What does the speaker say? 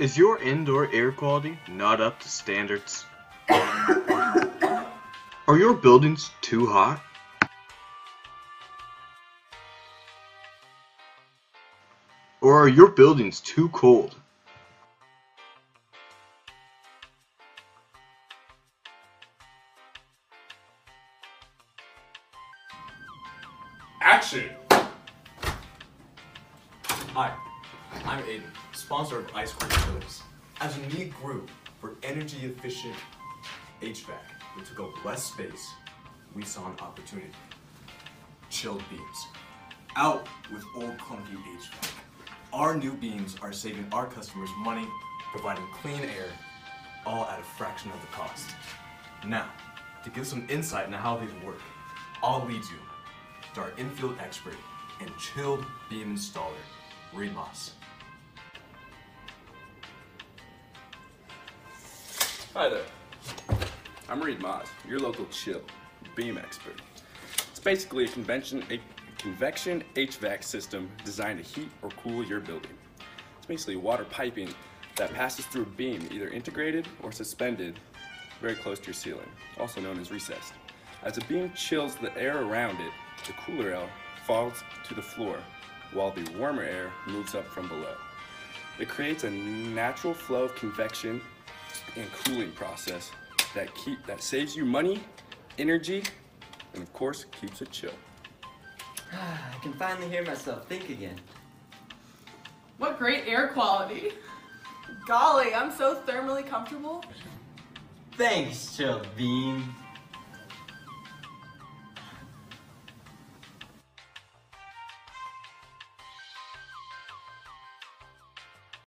Is your indoor air quality not up to standards? Are your buildings too hot? Or are your buildings too cold? Action! Hi, I'm Aiden, sponsor of Ice Cream Chillers. As a unique group for energy-efficient HVAC, we took up less space. We saw an opportunity. Chilled beams. Out with old clunky HVAC. Our new beams are saving our customers money, providing clean air, all at a fraction of the cost. Now, to give some insight into how these work, I'll lead you to our infield expert and chilled beam installer, Reid Maahs. Hi there, I'm Reid Maahs, your local chill beam expert. It's basically a convection HVAC system designed to heat or cool your building. It's basically water piping that passes through a beam, either integrated or suspended very close to your ceiling, also known as recessed. As the beam chills the air around it, the cooler air falls to the floor, while the warmer air moves up from below. It creates a natural flow of convection and cooling process that saves you money, energy, and of course keeps it chill. I can finally hear myself think again. What great air quality. Golly, I'm so thermally comfortable. Thanks, Chill Beam.